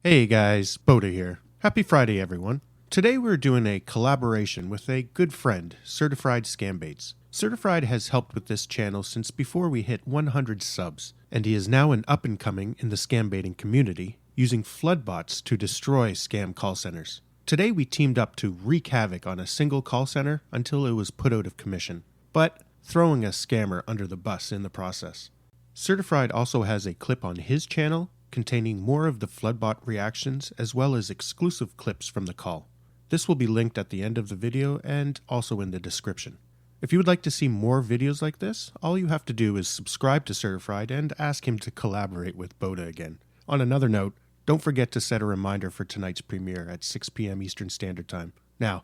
Hey guys, Boda here. Happy Friday, everyone. Today we're doing a collaboration with a good friend, Certified Scambaits. Certified has helped with this channel since before we hit 100 subs, and he is now an up-and-coming in the scambaiting community, using floodbots to destroy scam call centers. Today we teamed up to wreak havoc on a single call center until it was put out of commission, but throwing a scammer under the bus in the process. Certified also has a clip on his channel containing more of the floodbot reactions as well as exclusive clips from the call. This will be linked at the end of the video and also in the description. If you would like to see more videos like this, all you have to do is subscribe to Certified and ask him to collaborate with Boda again. On another note, don't forget to set a reminder for tonight's premiere at 6 p.m. Eastern Standard Time. Now,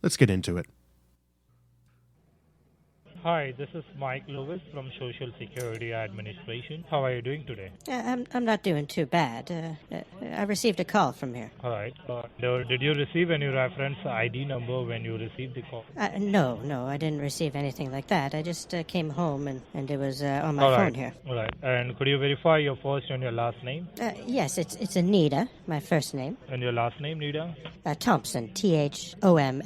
let's get into it. Hi, this is Mike Lewis from Social Security Administration. How are you doing today? I'm not doing too bad. I received a call from here. All right. Did you receive any reference ID number when you received the call? No, I didn't receive anything like that. I just came home and it was on my phone here. All right. And could you verify your first and your last name? Yes, it's Anita, my first name. And your last name, Nita? Thompson, Thomson. Thomson,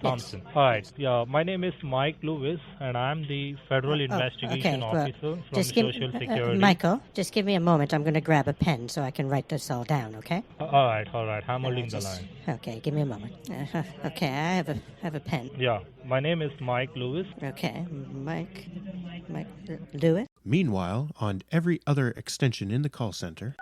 Thompson. Yes. All right. Yeah, my name is Mike Lewis, and I'm the Federal Investigation Officer from Social Security. Michael, just give me a moment. I'm going to grab a pen so I can write this all down, okay? All right. I'm holding the line. Okay, give me a moment. Okay, I have a pen. Yeah, my name is Mike Lewis. Okay, Mike Lewis. Meanwhile, on every other extension in the call center...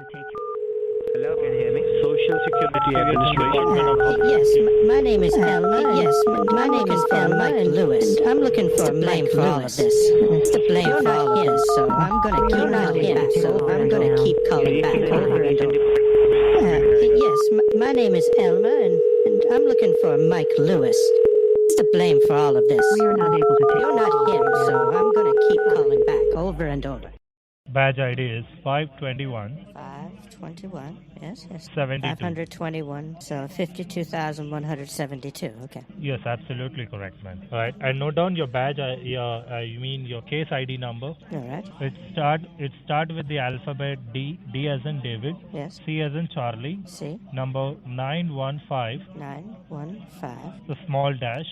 Hello, can you hear me? Social Security Administration. Yes, my name is Elma. Yes, my name is Elma Lewis. I'm looking for blame for all of this. It's the blame for all of this, so I'm going to keep calling back. I'm going to keep calling back over and over. Yes, my name is Elma, and I'm looking for Mike Lewis. It's the blame for all of this. We are not able to take. You're not him, so I'm going to keep calling back over and over. Badge ID is 521. 521, yes. 72. 521, so 52,172, okay. Yes, absolutely correct, man. All right, and note down your badge, you mean your case ID number. All right. It start with the alphabet D as in David. Yes. C as in Charlie. C. Number 915. 915. The small dash.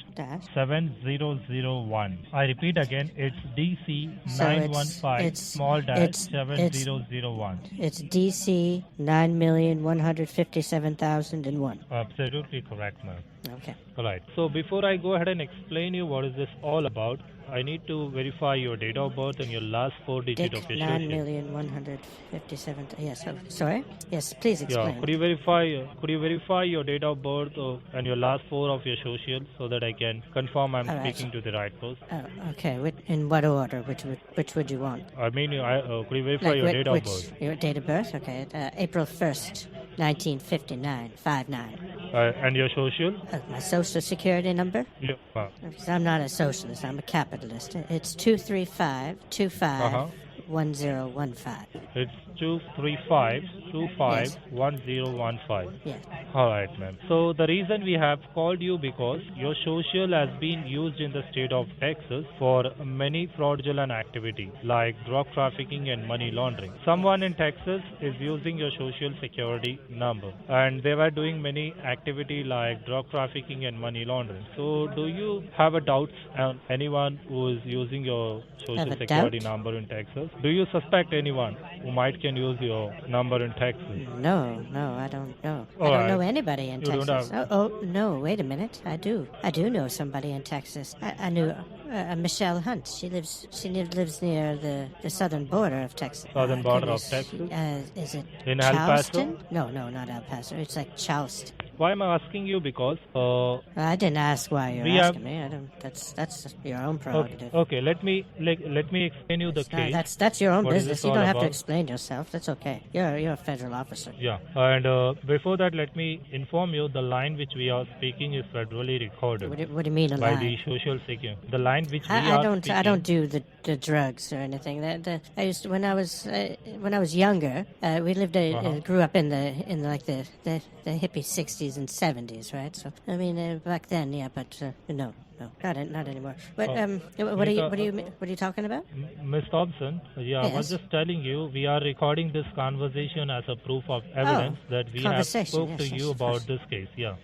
7001. I repeat again, it's DC 915 small dash 7001. It's DC 9,157,001. Absolutely correct, ma'am. Okay. All right. So before I go ahead and explain you what is this all about, I need to verify your date of birth and your last four digits of your social. 9,157. Yes. Sorry. Yes. Please explain. Yeah. Could you verify your date of birth and your last four of your social so that I can confirm I'm speaking to the right person? Okay. In what order? Which would you want? I mean, could you verify your date of birth? Your date of birth? Okay. April 1st, 1959, 59. And your social? My social security number? Yeah. Because I'm not a socialist, I'm a capitalist. It's 235-25-1015. It's 235-25-1015. Yes. All right, ma'am. So the reason we have called you because your social has been used in the state of Texas for many fraudulent activities like drug trafficking and money laundering. Someone in Texas is using your social security number and they were doing many activity like drug trafficking and money laundering. So do you have a doubt on anyone who is using your social security number in Texas? Do you suspect anyone who might can use your number in Texas? No, I don't know. I don't know anybody in Texas. No, wait a minute. I do know somebody in Texas. I knew Michelle Hunt. She lives near the southern border of Texas. Southern border of Texas? Is it in Charleston? No, not El Paso. It's like Charleston. Why am I asking you? Because I didn't ask why you're asking me. I don't. That's your own prerogative. Okay. Let me explain you the case. That's your own business. You don't have to explain yourself. That's okay. You're a federal officer. Yeah. And before that, let me inform you the line which we are speaking is federally recorded. What do you mean a line? By the Social Security. The line which we I are don't. speaking. I don't do the drugs or anything. I used to, when I was younger. We grew up in the hippie 60s and 70s, right? So I mean back then, yeah, but no. not anymore. But what are you talking about? Miss Thompson, I was just telling you, we are recording this conversation as a proof of evidence that we have spoke to you about this case. Yeah.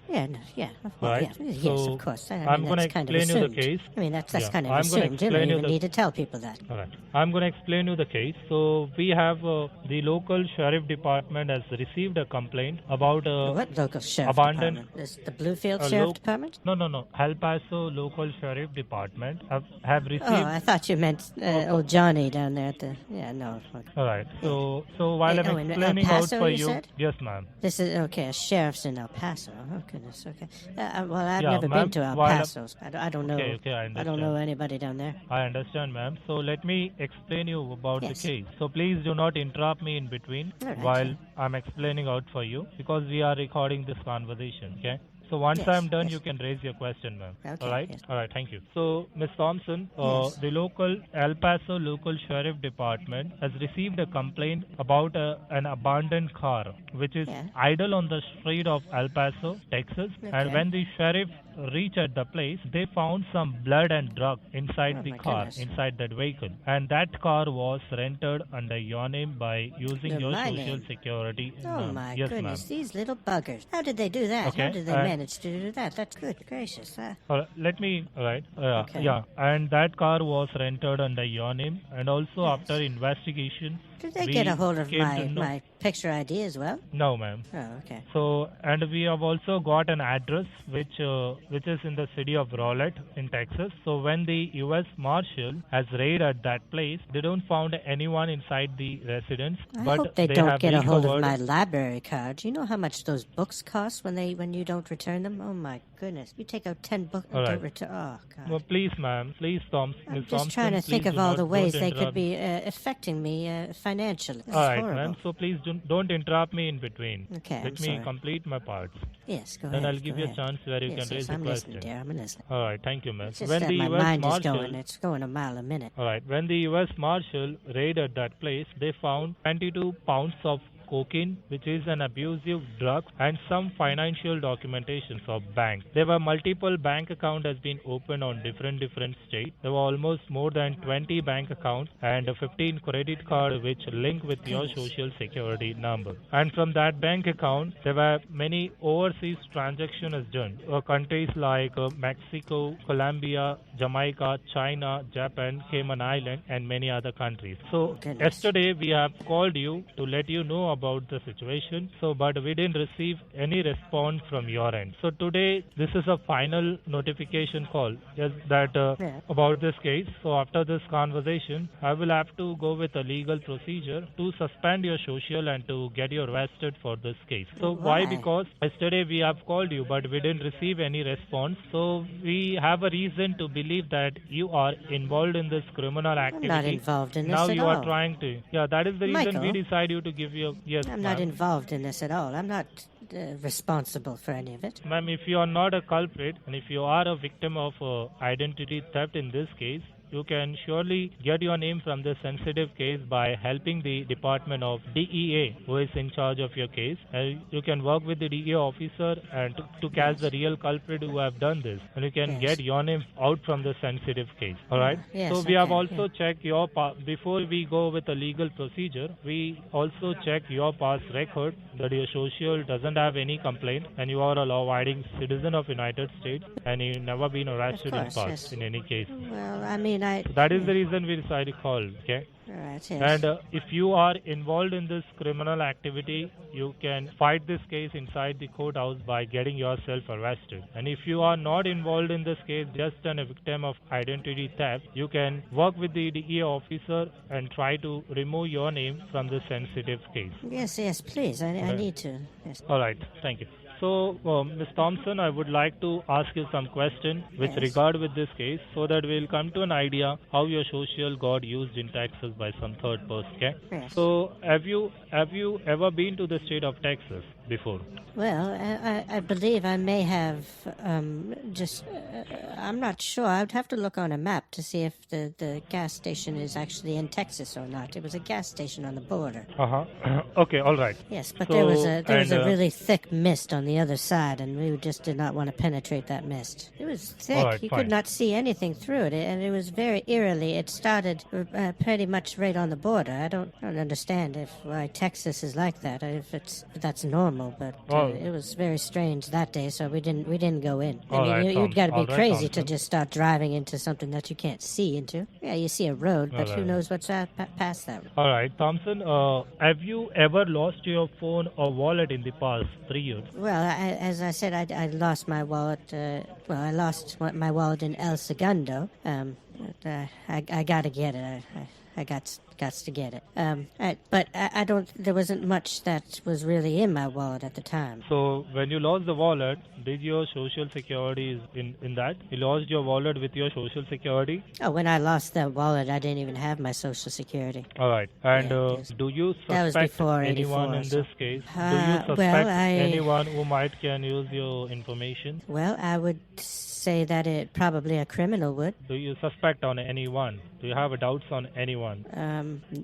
Yeah, Right. Yes, of course. I'm going to explain you the case. I mean, that's kind of I'm gonna assumed. You don't even need to tell people that. All right. I'm going to explain you the case. So we have the local sheriff department has received a complaint about what local sheriff abandoned department? Is the Bluefield Sheriff Department? No. El Paso local sheriff department have received. Oh, I thought you meant old Johnny down there at the. Yeah, no. Okay. All right. So while I'm explaining out for you, yes, ma'am. This is okay. A sheriff's in El Paso. Oh goodness. Okay. Well, I've never been to El Paso. I don't know. Okay, I don't know anybody down there. I understand, ma'am. So let me explain you about the case. So please do not interrupt me in between while I'm explaining out for you, because we are recording this conversation. Okay. So once I'm done, you can raise your question, ma'am. Okay, all right? yes. All right, thank you. So, Ms. Thompson, the local El Paso local sheriff department has received a complaint about an abandoned car, which is idle on the street of El Paso, Texas. Okay. And when the sheriff reached at the place, they found some blood and drugs inside the car, inside that vehicle. And that car was rented under your name by using your social security. Oh, my yes, goodness, ma'am. These little buggers. How did they do that? Okay. How did they manage to do that? That's good gracious. Yeah. And that car was rented under your name. And also after investigation, did they get a hold of my picture ID as well? No, ma'am. Oh, okay. So, and we have also got an address which is in the city of Rowlett in Texas. So when the U.S. Marshal has raided that place, they don't found anyone inside the residence. I hope they don't get a hold of my library card. Do you know how much those books cost when you don't return them? Oh my goodness! You take out 10 books and don't return. Oh God. Well, please, ma'am. Please, Tom. I'm just trying to think of all the ways they could be affecting me financially. All right, ma'am. So please don't interrupt me in between. Okay, Let me complete my parts. Yes, go then ahead. I'll give you a chance where you can raise a question. Dear, I'm listening. All right, thank you, ma'am. It's just that my mind is going. It's going a mile a minute. All right, when the U.S. Marshal raided that place, they found 22 pounds of cocaine, which is an abusive drug, and some financial documentations of bank. There were multiple bank accounts has been opened on different states. There were almost more than 20 bank accounts and 15 credit cards which link with your social security number. And from that bank account, there were many overseas transactions done. Countries like Mexico, Colombia, Jamaica, China, Japan, Cayman Island, and many other countries. So yesterday we have called you to let you know about the situation. So, but we didn't receive any response from your end. So today this is a final notification call about this case. So after this conversation, I will have to go with a legal procedure to suspend your social and to get you arrested for this case. So why? Because yesterday we have called you, but we didn't receive any response. So we have a reason to believe that you are involved in this criminal activity. I'm not involved in this now at you all. are trying to. Yeah, that is the reason Michael, we decided you to give you. Yes, I'm not involved in this at all. I'm not responsible for any of it. Ma'am, if you are not a culprit and if you are a victim of identity theft in this case, you can surely get your name from this sensitive case by helping the Department of DEA, who is in charge of your case. You can work with the DEA officer and to catch the real culprit who have done this. And you can get your name out from the sensitive case. All right? So we have also checked your before we go with a legal procedure, we also check your past record that your social doesn't have any complaint and you are a law-abiding citizen of United States and you've never been arrested in past in any case. Well, I mean, so that is the reason we decided to call, okay? Right, yes. And if you are involved in this criminal activity, you can fight this case inside the courthouse by getting yourself arrested. And if you are not involved in this case, just a victim of identity theft, you can work with the DEA officer and try to remove your name from this sensitive case. Yes, please. I need to. Yes. All right, thank you. So, Ms. Thompson, I would like to ask you some questions with regard with this case so that we'll come to an idea how your social got used in Texas by some third person, okay? Yes. So, have you ever been to the state of Texas before? Well, I believe I may have I'm not sure. I would have to look on a map to see if the gas station is actually in Texas or not. It was a gas station on the border. Okay, all right. Yes, but So, there was a really thick mist on the the other side, and we just did not want to penetrate that mist. It was thick. All right, You fine. could not see anything through it, and it was very eerily. It started pretty much right on the border. I don't understand why Texas is like that. If that's normal, but it was very strange that day, so we didn't go in. I All mean, right, you'd got to be all right, crazy to Thompson. just start driving into something that you can't see into. Yeah, you see a road, but All who right. knows what's past that? All right, Thompson, have you ever lost your phone or wallet in the past 3 years? Well, as I said, I lost my wallet. I lost my wallet in El Segundo. But I got to get it. I got to get it. But I don't. There wasn't much that was really in my wallet at the time. So when you lost the wallet, did your social security in that? You lost your wallet with your social security? Oh, when I lost that wallet, I didn't even have my social security. All right. And Yeah, yes. do you That was suspect before anyone 84, in so- this case? Do you well, suspect I- anyone who can use your information? Well, I would say that it probably a criminal would. Do you suspect on anyone? Do you have doubts on anyone?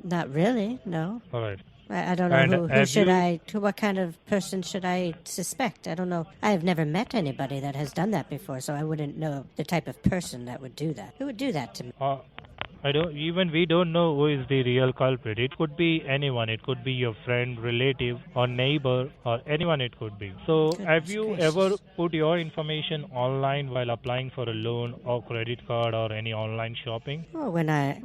Not really. No. All right. I don't know And who have should you- what kind of person should I suspect? I don't know. I have never met anybody that has done that before, so I wouldn't know the type of person that would do that. Who would do that to me? We don't know who is the real culprit. It could be anyone. It could be your friend, relative, or neighbor, or anyone it could be. So have you gracious. ever put your information online while applying for a loan or credit card or any online shopping? Oh,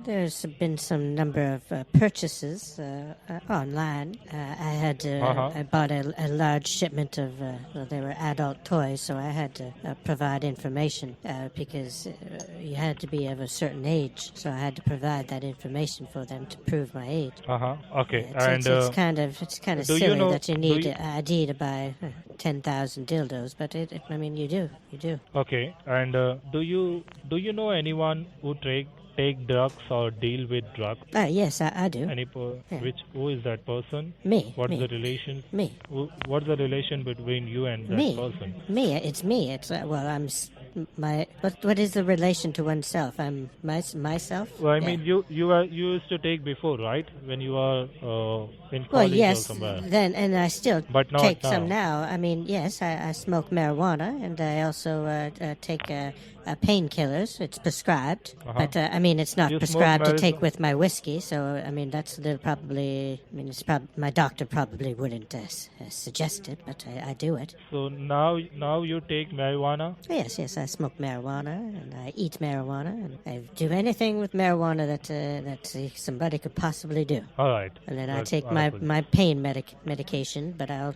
there's been some number of purchases online. I bought a large shipment of, they were adult toys, so I had to provide information because you had to be of a certain age. So I had to provide that information for them to prove my age. Okay. It's kind of do you silly know- that you do need you- an ID to buy 10,000 dildos, but you do. Okay. And do you know anyone who take drugs or deal with drugs? Yes, I do. Yeah. Who is that person? Me. What's me. the relation? Me. What's the relation between you and that Me. person? Me. It's me. It's I'm my. What is the relation to oneself? I'm myself. Well, I Yeah. mean, you used to take before, right? When you were in Well, college or yes. somewhere. Then and I still But not take now. some now. I mean, yes, I smoke marijuana and I also take painkillers. It's prescribed, but I mean, it's not You smoke prescribed to take marijuana? with my whiskey. So I mean, it's probably my doctor probably wouldn't suggest it, but I do it. So now you take marijuana. Yes, I smoke marijuana and I eat marijuana and I do anything with marijuana that somebody could possibly do. All right. And then I That's take wonderful. my pain medication, but I'll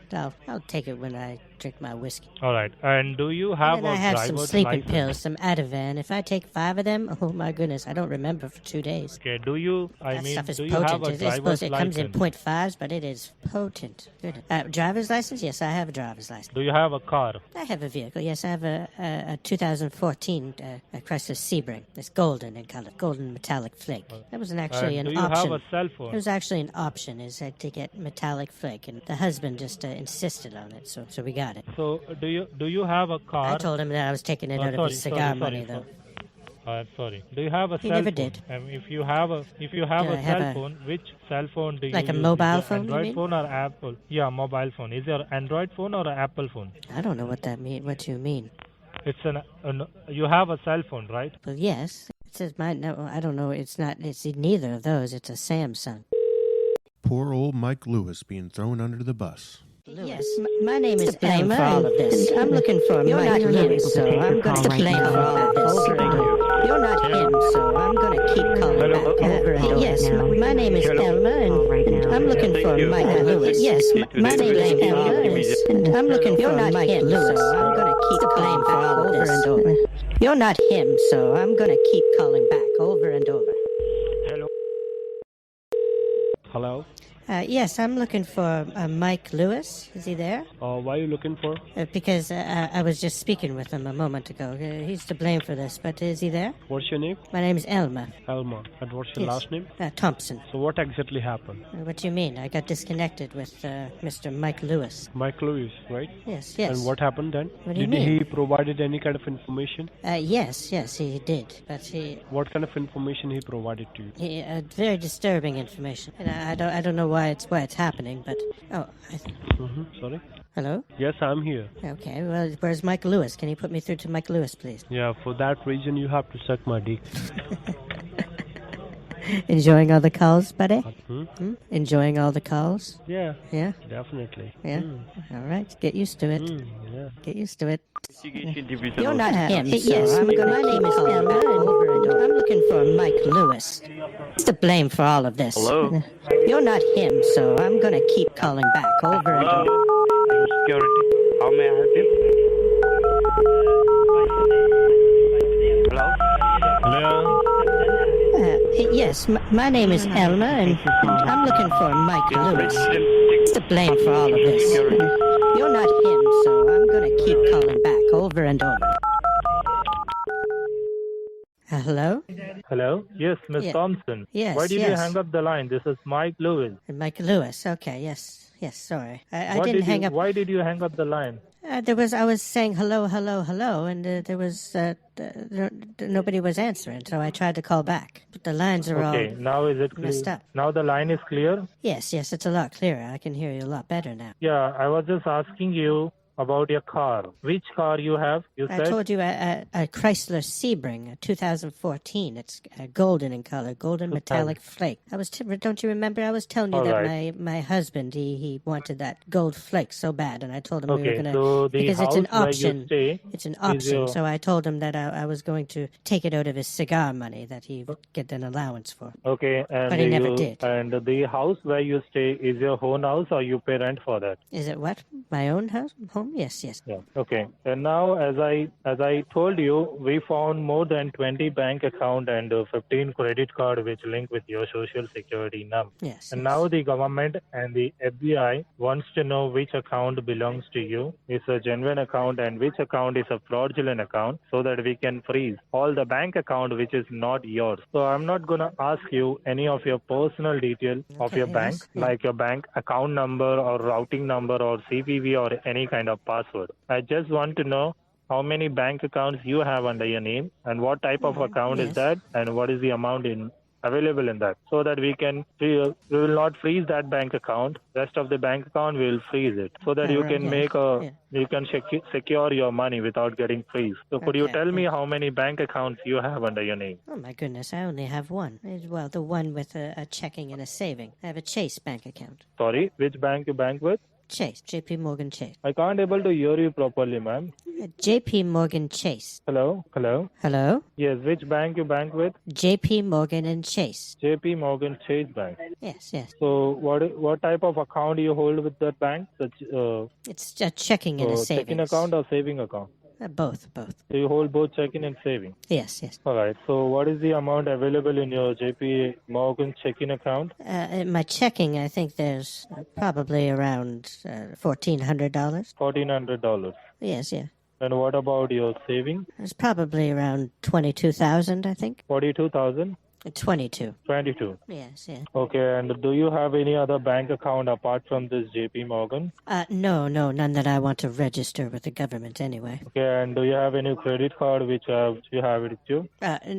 take it when I drink my whiskey. All right. And do you have And a I have some driver's sleeping license? pills, some Ativan. If I take 5 of them, oh my goodness, I don't remember for 2 days. Okay. Do you? That stuff is do you have potent. a It is driver's it comes in license? .5s, but it is potent. Good. Driver's license? Yes, I have a driver's license. Do you have a car? I have a vehicle. Yes, I have a 2014 Chrysler Sebring. It's golden in color, golden metallic flake. That was actually And an do you option. have a cell phone? It was actually an option, to get metallic flake, and the husband just insisted on it, so we got it. So do you have a car? I told him that I was taking it out of his cigar money, though. Sorry. Do you have a He cell never phone? did. If you have a Do I have cell a- phone, which cell phone do you Like a use? mobile Is it phone, you Android mean? phone or Apple? Yeah, mobile phone. Is your Android phone or an Apple phone? I don't know what that mean. What you mean? It's you have a cell phone, right? Well, yes. It says no, I don't know. It's not. It's neither of those. It's a Samsung. Poor old Mike Lewis being thrown under the bus. Yes, my name is blame Elma, for all of this. and I'm looking for You're Mike not Lewis, able to so take I'm your going call to right blame now. for all of this. Thank you. You're not him, so I'm going to keep calling Hello, back. over and over Yes, now. my name is Hello. Elma, and I'm looking Thank for you. Mike Let's Lewis. Yes, proceed to my the name is investigation Elma, immediately. and I'm looking You're for not Mike him, Lewis, so so I'm going to keep calling back over and over. You're not him, so I'm going to keep calling back over and over. Hello. Hello. Yes, I'm looking for Mike Lewis. Is he there? Why are you looking for? Because I was just speaking with him a moment ago. He's to blame for this, but is he there? What's your name? My name is Elma. Elma. And what's your Yes. last name? Thompson. So what exactly happened? What do you mean? I got disconnected with Mr. Mike Lewis. Mike Lewis, right? Yes. And what happened then? What do you Did mean? he provided any kind of information? Yes, he did. But What kind of information he provided to you? he very disturbing information. And I don't know why it's happening, but Sorry? hello. Yes, I'm here. Okay. Well, where's Mike Lewis? Can you put me through to Mike Lewis, please? Yeah, for that reason you have to suck my dick. Enjoying all the calls, buddy? Hmm? Enjoying all the calls? Yeah, Yeah. definitely. Yeah. All right. Get used to it. Yeah. Get used to it. You're not him, so Yes, I'm gonna my name is Elma, and I'm looking for Mike Lewis. It's to blame for all of this. Hello? You're not him, so I'm gonna keep calling back over and Hello? over. Security. How may I help you? Hello? Hello? Yes, my name is Elma, and I'm looking for Mike Lewis. It's to blame for all of this. You're not him, so I'm gonna keep calling back over and over. Hello? Hello? Yes, Miss Yeah. Thompson. Yes, Why did you yes. hang up the line? This is Mike Lewis. Mike Lewis. Okay, yes, sorry. I didn't hang up. Why did you hang up the line? I was saying hello, and there was nobody was answering, so I tried to call back. But the lines are Okay, all now is it clear? messed up. Now the line is clear? Yes, it's a lot clearer. I can hear you a lot better now. Yeah, I was just asking you about your car. Which car you have? You I said? told you a Chrysler Sebring, a 2014. It's golden in color, golden metallic flake. Don't you remember? I was telling you All that right. my husband he wanted that gold flake so bad, and I told him we were Okay, gonna so the because house it's an where you option. stay It's an is option. your- So I told him that I was going to take it out of his cigar money that he would get an allowance for. Okay, and But he never did. And the house where you stay is your own house or you pay rent for that? Is it what? My own house? Home? Yes. Yeah. Okay. And now, as I told you, we found more than 20 bank account and 15 credit card which link with your social security number. Yes. And now the government and the FBI wants to know which account belongs to you, is a genuine account, and which account is a fraudulent account, so that we can freeze all the bank account which is not yours. So I'm not gonna ask you any of your personal detail of Okay, your yes, bank, yeah. like your bank account number or routing number or CVV or any kind of password. I just want to know how many bank accounts you have under your name and what type of account yes. is that and what is the amount available in that, so that we will not freeze that bank account. Rest of the bank account we will freeze it, so that you right, can yeah. you can secure your money without getting freezed. So could you Okay, tell me yes. how many bank accounts you have under your name? Oh my goodness, I only have one. Well, the one with a checking and a saving. I have a Chase bank account. Sorry, which bank you bank with? Chase, JP Morgan Chase. I can't able to hear you properly, ma'am. JP Morgan Chase. Hello? Hello? Yes, which bank you bank with? JP Morgan and Chase. JP Morgan Chase Bank. Yes. So what type of account you hold with that bank? It's a checking and a savings. Checking account or saving account? Both. So you hold both checking and saving. Yes. All right. So what is the amount available in your JP Morgan checking account? In my checking, I think there's probably around $1,400. $1,400. Yes. And what about your saving? There's probably around 22,000, I think. 42,000? 22. 22. Yes. Okay. And do you have any other bank account apart from this JP Morgan? No, none that I want to register with the government anyway. Okay. And do you have any credit card which you have with you?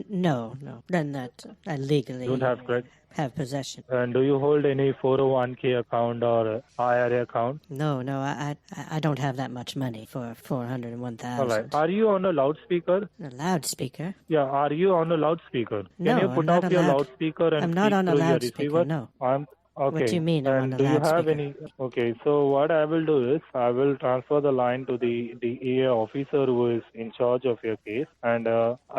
No, none that I legally Don't have credit. have possession. And do you hold any 401k account or IRA account? No, I don't have that much money for 401,000. All right. Are you on a loudspeaker? A loudspeaker? Yeah. Are you on a loudspeaker? No, Can you put I'm not off your allowed. loudspeaker and I'm not speak on a through your loudspeaker, receiver? no. Okay. What do you mean I'm on And a do you have loudspeaker? any? Okay. So what I will do is I will transfer the line to the DEA officer who is in charge of your case, and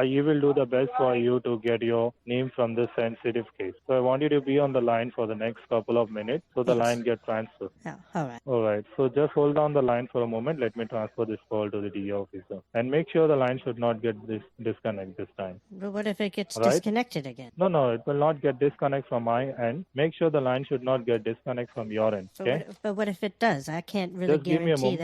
he will do the best for you to get your name from this sensitive case. So I want you to be on the line for the next couple of minutes so the Yes. line gets transferred. Oh, all right. All right. So just hold on the line for a moment. Let me transfer this call to the DEA officer, and make sure the line should not get disconnect this time. But what if it gets All right. disconnected again? No, it will not get disconnect from my end. Make sure the line should not get disconnect from your end. Okay. But what if it does? I can't really Just give me a guarantee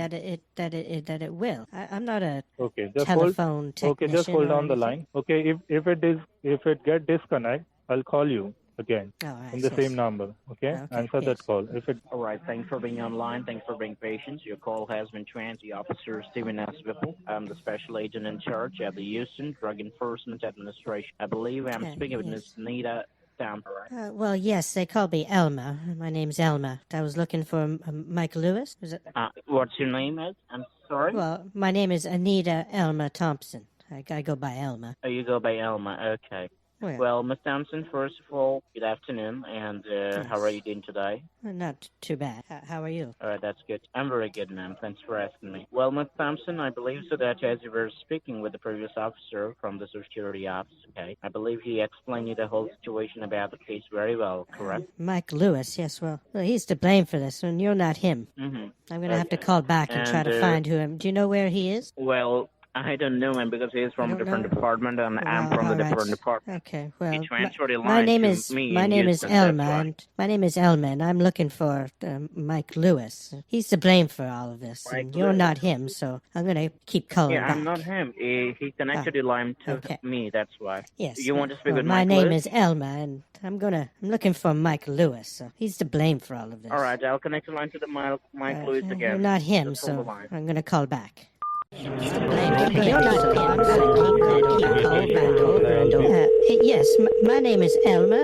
that it will. I'm not a Okay. Just telephone hold. Okay. Just technician hold or on the anything. line. Okay. If it get disconnect, I'll call you again All right, in the yes. same number. Okay. Okay, Answer yes. that call. If it All right, thanks for being online. Thanks for being patient. Your call has been transferred to Officer Stephen S. Whipple. I'm the special agent in charge at the Houston Drug Enforcement Administration. I believe I'm Okay, speaking with yes. Ms. Nita Tampa, right? Well, yes, they call me Elma. My name's Elma. I was looking for Mike Lewis. Is it? What's your name, Ed? I'm sorry? Well, my name is Anita Elma Thompson. I go by Elma. Oh, you go by Elma. Okay. Well, Miss Thompson, first of all, good afternoon, and Yes. how are you doing today? Not too bad. How are you? All right, that's good. I'm very good, ma'am. Thanks for asking me. Well, Miss Thompson, I believe so that as you were speaking with the previous officer from the security office, okay, I believe he explained you the whole situation about the case very well, correct? Mike Lewis, yes, well, he's to blame for this, and you're not him. Mm-hmm. I'm going to have to call back and try to find who him. Do you know where he is? Well, I don't know him because he's from a different department and I'm from a different department. Okay, well, He transferred a line my name to is me my in name is Houston, that's Elma, why. and my name is Elma, and I'm looking for Mike Lewis. He's to blame for all of this, Mike and you're Lewis. not him, so I'm going to keep calling Yeah, back. I'm not him. He connected a line to okay. me, that's why. Yes. You want to speak well, with my Mike name Lewis? is Elma, and I'm looking for Mike Lewis, so he's to blame for all of this. All right, I'll connect the line to the Mike Lewis again. You're not him, Just hold so the line. I'm going to call back. You're not him, so I'm going to keep calling back over and over. Yes, my name is Elma,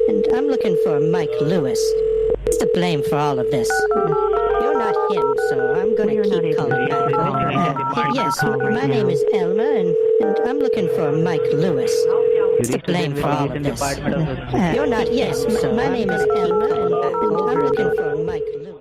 and I'm looking for Mike Lewis. He's to blame for all of this. You're not him, so I'm going to keep calling back. Yes, my name is Elma, and I'm looking for Mike Lewis. He's to blame for all of this. You're not yes, so my name is Elma, and I'm looking for Mike Lewis.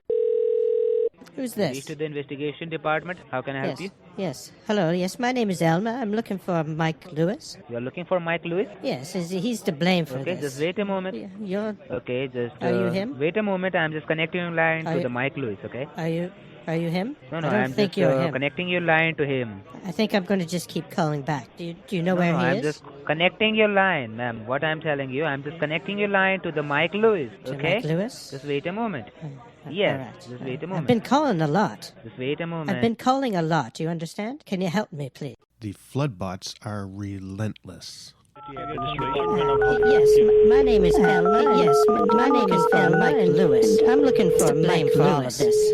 Who's this? To the investigation department. How can I help you? Yes. Hello. Yes, my name is Elma. I'm looking for Mike Lewis. You're looking for Mike Lewis? Yes, he's to blame for Okay, this. just wait a moment. You're. Okay, just. Are you him? Wait a moment. I'm just connecting your line to the Mike Lewis. Okay. Are you him? No, I don't I'm think just you're him. connecting your line to him. I think I'm going to just keep calling back. Do you know No, where he I'm is? just connecting your line, ma'am. What I'm telling you, I'm just connecting your line to the Mike Lewis. To Okay. Mike Lewis? Just wait a moment. All Yes. right. Just wait a moment. I've been calling a lot. Just wait a moment. I've been calling a lot. Do you understand? Can you help me, please? The floodbots are relentless. Yes, my name is Elma. Yes, my name is Elma and Lewis. I'm looking for blame for all of this.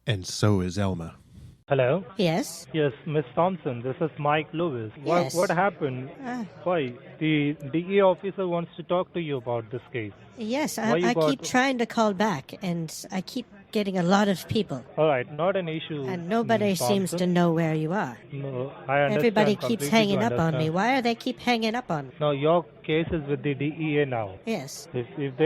And so is Elma. Hello? Yes? Yes, Miss Thompson, this is Mike Lewis. Yes. What happened? Why? The DA officer wants to talk to you about this case. Yes, Why you I got- keep trying to call back, and I keep getting a lot of people. All right, not an issue. And nobody Miss seems to Thompson. know where you are. No, I understand. Everybody keeps completely hanging do up on me. understand. Why are they keep hanging up on me? No, your case is with the DEA now. Yes. If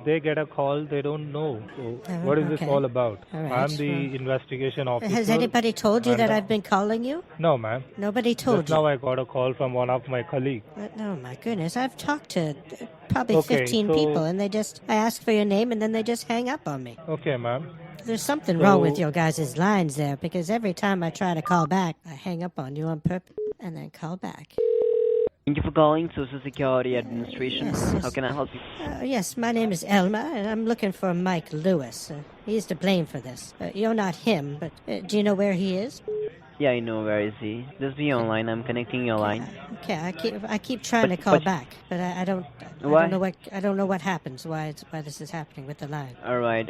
they get a call, they don't know. So what is okay. this all about? All right, I'm the well, investigation officer. Has anybody told you and, that I've been calling you? No, ma'am. Nobody told Just you. now I got a call from one of my colleagues. Oh my goodness, I've talked to probably Okay, 15 so- people, and I ask for your name, and then they just hang up on me. Okay, ma'am. There's something wrong with So- your guys' lines there, because every time I try to call back, I hang up on you on purpose, and then call back. Thank you for calling Social Security Administration. Yes, yes. How can I help you? Yes, my name is Elma, and I'm looking for Mike Lewis. He's to blame for this. You're not him, but do you know where he is? Yeah, I know. Where is he? Just be online. I'm connecting your line. Okay, I keep trying to call but- back, but I don't Why? I don't know what happens. Why this is happening with the line? All right.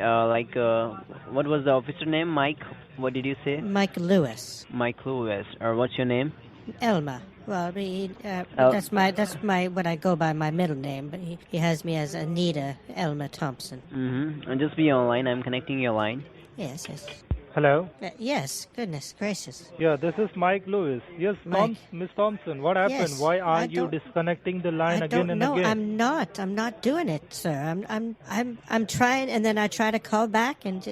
What was the officer name? Mike. What did you say? Mike Lewis, Mike Lewis. Or what's your name? Elma. Well, that's my what I go by my middle name, but he has me as Anita Elma Thompson. Mm-hmm. And just be online. I'm connecting your line. Yes. Hello? Yes. Goodness gracious. Yeah, this is Mike Lewis. Yes, Mike. Miss Thompson, what happened? Yes, Why I are you don't- disconnecting the line I again don't and know. again? I'm not doing it, sir. I'm trying, and then I try to call back, and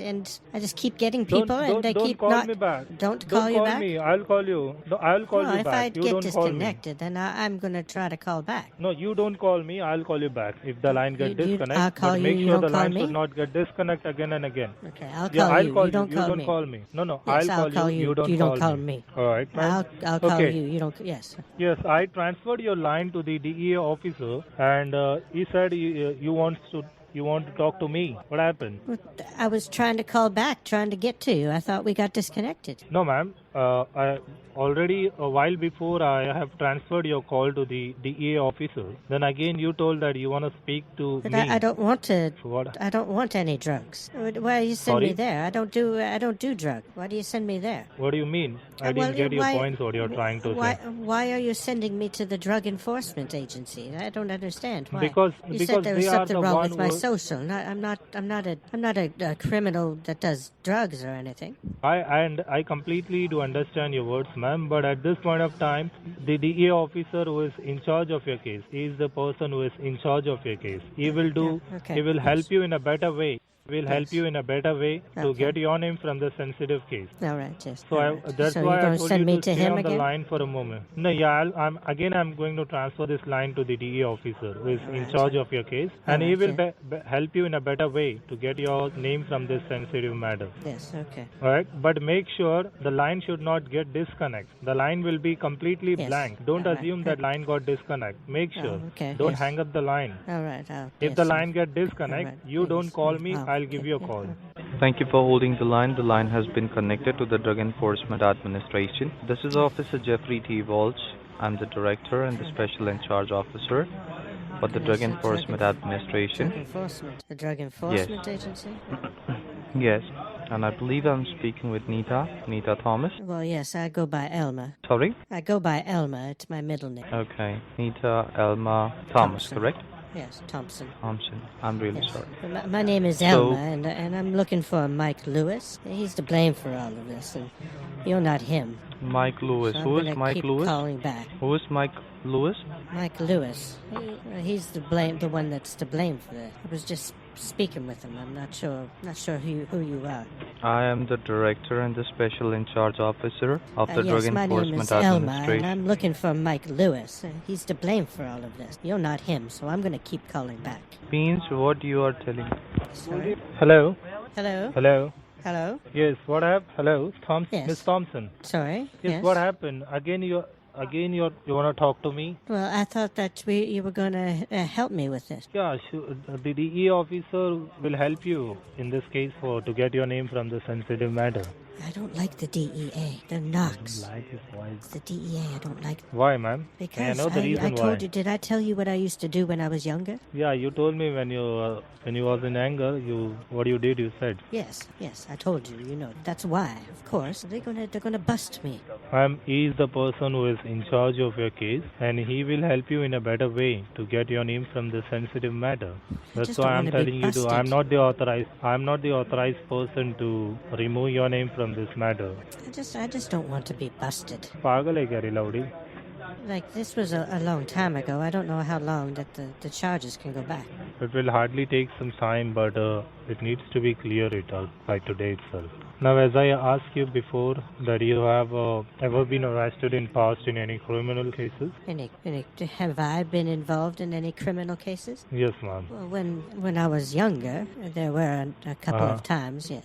I just keep getting people, and they don't keep call not. me back. Don't call you back. Me. I'll call you. No, I'll call Well, you if back. I You get don't call me. disconnected, then I'm going to try to call back. No, you don't call me. I'll call you back if the line gets disconnected. I'll call but you, make you sure don't the call line me? should not get disconnected again and again. Okay, I'll call Yeah, I'll you. call You don't you. call don't me. call me. No, Yes, I'll call you. You don't call me. All right, ma'am. I'll call Okay. you. You don't. Yes. Yes, I transferred your line to the DEA officer, and he said you want to talk to me. What happened? I was trying to call back, trying to get to you. I thought we got disconnected. No, ma'am. already a while before I have transferred your call to the DEA officer. Then again you told that you want to speak to But me. I don't want to. What? I don't want any drugs. Why do you send me Sorry? there? I don't do drugs. Why do you send me there? What do you mean? I Well, didn't get your why- points what you're trying to say. Why are you sending me to the drug enforcement agency? I don't understand why. Because you because said there was they are something the wrong one with my who social. I'm not a criminal that does drugs or anything. I completely do understand your words, ma'am, but at this point of time, the DEA officer who is in charge of your case is the person who is in charge of your case. He will do. Yeah, okay, He will yes. help you in a better way. Will help Yes. you in a better way to Okay. get your name from the sensitive case. All right, yes. So all I, right. that's so why you're I going to told send you me to to stay him on the again? line for a moment. No, yeah, I'm going to transfer this line to the DEA officer who is in Alright. charge of your case, and he Alright, will help you in a better way to get your name from this sensitive matter. Yes. Okay. Alright, but make sure the line should not get disconnect. The line will be completely Yes. blank. Don't Alright, assume that line got disconnect. Make sure. okay, Don't yes. hang up the line. All right. If the line get disconnect, Alright, you don't yes, call me, oh, I'll give okay, you a yeah, call. Thank you for holding the line. The line has been connected to the Drug Enforcement Administration. This is Officer Jeffrey T. Walsh. I'm the Director and the Special in Charge Officer for the Drug Enforcement Administration. Drug enforcement. The drug enforcement agency. Yes, and I believe I'm speaking with Nita Thomas. Well, yes, I go by Elma. Sorry? I go by Elma. It's my middle name. Okay, Nita Elma Thomas, Thompson. correct? Yes, Thompson. Thompson. I'm really Yes. sorry. My name is Elma, and I'm looking for Mike Lewis. He's to blame for all of this, and you're not him. Mike Lewis. So I'm Who is gonna Mike keep Lewis? calling back. Who is Mike Lewis? Mike Lewis. He's the one that's to blame for that. I was just speaking with him. I'm not sure who you are. I am the Director and the Special in Charge Officer of the Drug Yes, my name Enforcement is Elma, and Administration. I'm looking for Mike Lewis. He's to blame for all of this. You're not him, so I'm going to keep calling back. Means what you are telling. Sorry. Hello? Hello? Hello? Hello? Yes, what happened? Hello? Yes. Miss Thompson. Sorry? Yes, what happened? You want to talk to me? Well, I thought that you were going to help me with this. Yeah, sure. The DE officer will help you in this case to get your name from the sensitive matter. I don't like the DEA. They're knocks. Like his voice. It's the DEA I don't like. Why, ma'am? Because May I know the reason I why? told you, did I tell you what I used to do when I was younger? Yeah, you told me when you was in anger, what you did, you said. Yes, I told you, you know. That's why, of course. They're gonna bust me. Ma'am, he is the person who is in charge of your case, and he will help you in a better way to get your name from the sensitive matter. That's just why don't I'm wanna be telling you to. busted. I'm not the authorized person to remove your name from this matter. I just don't want to be busted. पागल है क्या रे लौड़ी? Like, this was a long time ago. I don't know how long that the charges can go back. It will hardly take some time, but it needs to be cleared out by today itself. Now, as I asked you before, that you have ever been arrested in past in any criminal cases? Have I been involved in any criminal cases? Yes, ma'am. Well, when I was younger, there were a couple of times. Yes,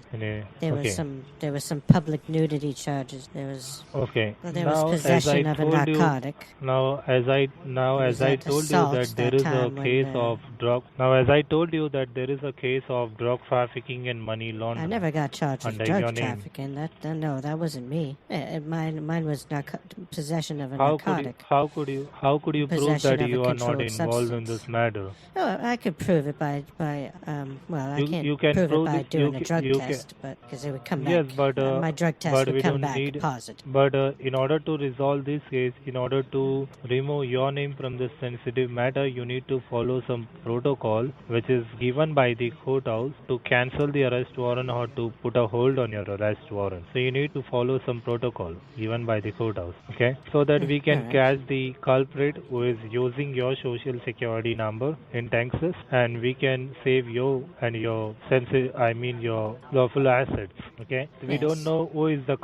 there was some public nudity charges. There was was possession of a narcotic. Now, as I told you that there is a case of drug. Now, as I told you that there is a case of drug trafficking and money laundering. I never got charged with under drug your name. trafficking. That wasn't me. Mine was possession of a narcotic. How could you prove Possession that of you a are not controlled involved in substance. this matter? Oh, I could prove it by I You can't can prove it by it- doing you a drug can- test, but because it would come back. Yes, but my drug test but would we come don't back need. positive. But in order to resolve this case, in order to remove your name from this sensitive matter, you need to follow some protocol which is given by the courthouse to cancel the arrest warrant or to put a hold on your arrest warrant. So you need to follow some protocol given by the courthouse, okay? So that we can Alright. catch the culprit who is using your social security number in Texas, and we can save you and your your lawful assets, okay? We Yes. don't know who is the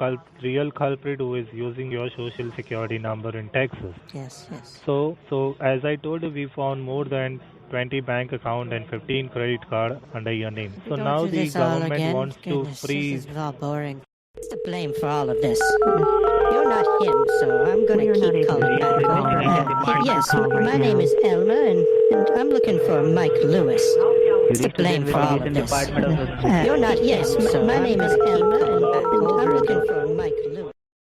real culprit who is using your social security number in Texas. Yes. So as I told you, we found more than 20 bank account and 15 credit card under your name. So Don't now do the this all government again. wants Goodness, to freeze. This is all boring. What's the blame for all of this? You're not him, so I'm going to keep calling back. Yes, my name is Elma, and I'm looking for Mike Lewis. What's the blame for all of this? You're not him, so my name is Elma, and I'm looking for Mike Lewis.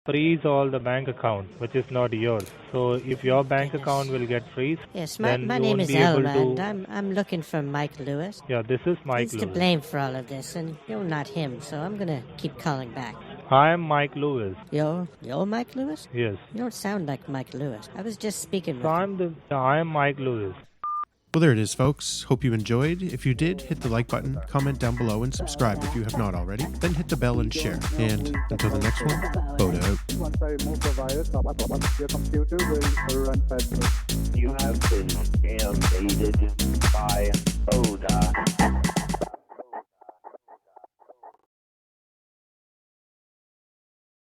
freeze all the bank account, which is not yours. So if your bank account will get freeze, Yes, then my you name won't is be able Elma, to. and I'm looking for Mike Lewis. Yeah, this is Mike He's to Lewis. blame for all of this, and you're not him, so I'm gonna keep calling back. I am Mike Lewis. You're Mike Lewis? Yes. You don't sound like Mike Lewis. I was just speaking with So you. I am Mike Lewis. Well, there it is, folks. Hope you enjoyed. If you did, hit the like button, comment down below, and subscribe if you have not already. Then hit the bell and share. And until the next one, Boda out. Once I remove the virus, your computer will run faster. You have been scambaited by Boda.